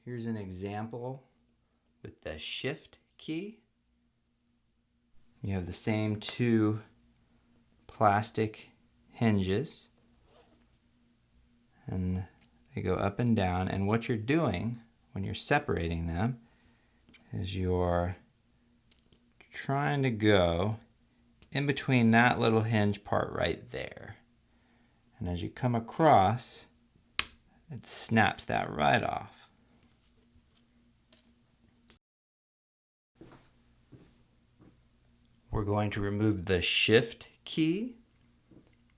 Here's an example with the shift key. You have the same two plastic hinges, and they go up and down, and what you're doing when you're separating them is you're trying to go in between that little hinge part right there, and as you come across, it snaps that right off. We're going to remove the shift key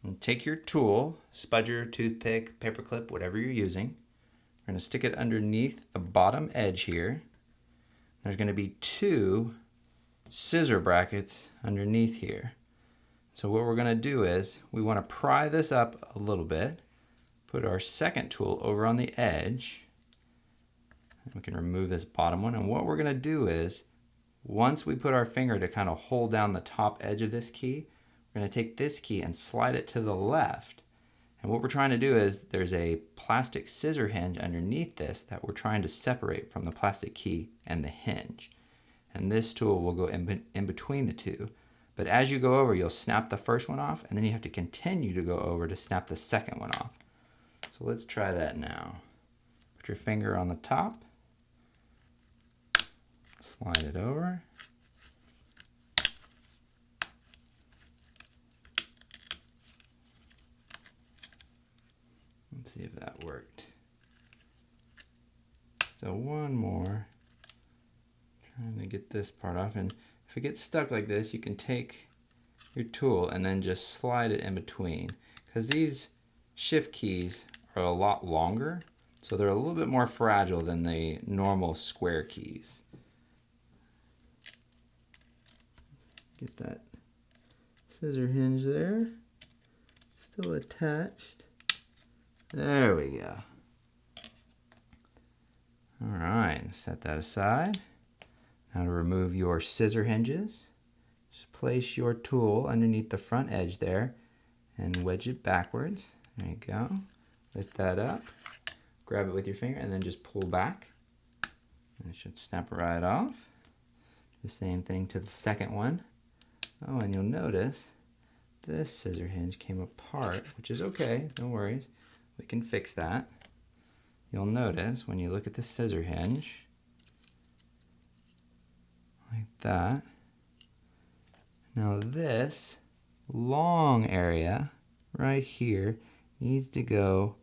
and take your tool, spudger, toothpick, paperclip, whatever you're using. We're going to stick it underneath the bottom edge here. There's going to be two scissor brackets underneath here. So what we're going to do is we want to pry this up a little bit, put our second tool over on the edge. We can remove this bottom one, and what we're going to do is once we put our finger to kind of hold down the top edge of this key, we're going to take this key and slide it to the left. And what we're trying to do is there's a plastic scissor hinge underneath this that we're trying to separate from the plastic key and the hinge. And this tool will go in between the two. But as you go over, you'll snap the first one off, and then you have to continue to go over to snap the second one off. So let's try that now. Put your finger on the top. Slide it over. Let's see if that worked. So one more. Trying to get this part off, and if it gets stuck like this, you can take your tool and then just slide it in between, because these shift keys are a lot longer, so they're a little bit more fragile than the normal square keys. Get that scissor hinge there, still attached. There we go. All right, set that aside. Now to remove your scissor hinges, just place your tool underneath the front edge there and wedge it backwards. There you go. Lift that up, grab it with your finger, and then just pull back. And it should snap right off. The same thing to the second one. Oh, and you'll notice this scissor hinge came apart, which is okay, no worries. We can fix that. You'll notice when you look at the scissor hinge, like that. Now this long area right here needs to go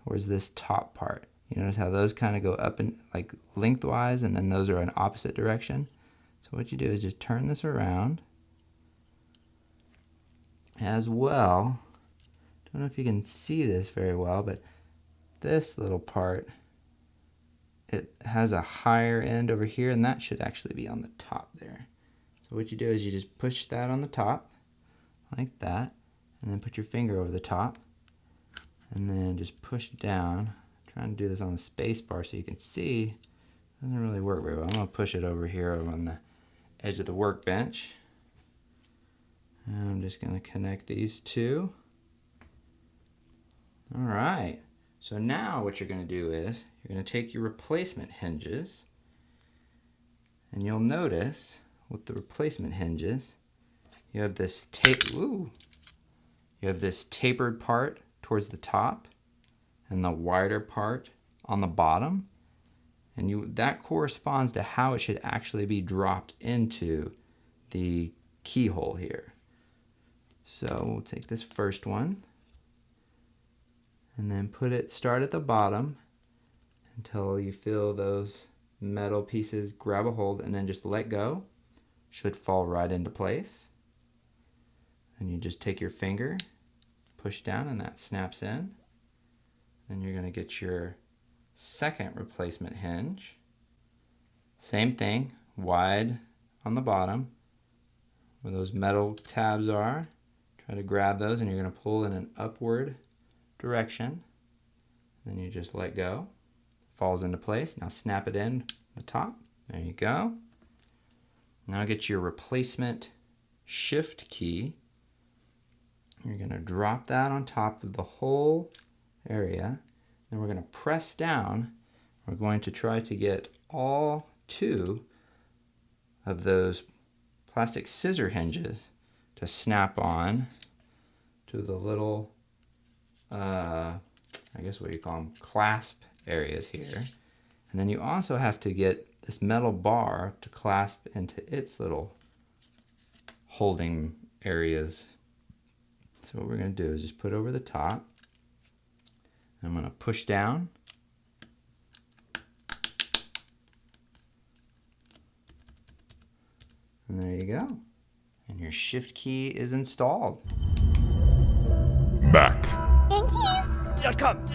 towards this top part. You notice how those kind of go up and like lengthwise, and then those are in opposite direction. So what you do is just turn this around. As well, don't know if you can see this very well, but this little part, it has a higher end over here, and that should actually be on the top there. So what you do is you just push that on the top like that, and then put your finger over the top, and then just push down. I'm trying to do this on the space bar so you can see. It doesn't really work very well. I'm going to push it over here on the edge of the workbench. And I'm just going to connect these two. All right. So now what you're going to do is you're going to take your replacement hinges, and you'll notice with the replacement hinges, you have this tapered part towards the top and the wider part on the bottom, and that corresponds to how it should actually be dropped into the keyhole here. So we'll take this first one and then start at the bottom until you feel those metal pieces grab a hold, and then just let go. Should fall right into place. And you just take your finger, push down, and that snaps in. Then you're going to get your second replacement hinge. Same thing, wide on the bottom where those metal tabs are. Try to grab those, and you're going to pull in an upward direction. Then you just let go. Falls into place. Now snap it in the top. There you go. Now get your replacement shift key You're going to drop that on top of the whole area. Then we're going to press down. We're going to try to get all 2 of those plastic scissor hinges to snap on to the little, I guess what you call them, clasp areas here. And then you also have to get this metal bar to clasp into its little holding areas. So what we're going to do is just put over the top. I'm going to push down. And there you go. And your shift key is installed. Mac. Hinges.com.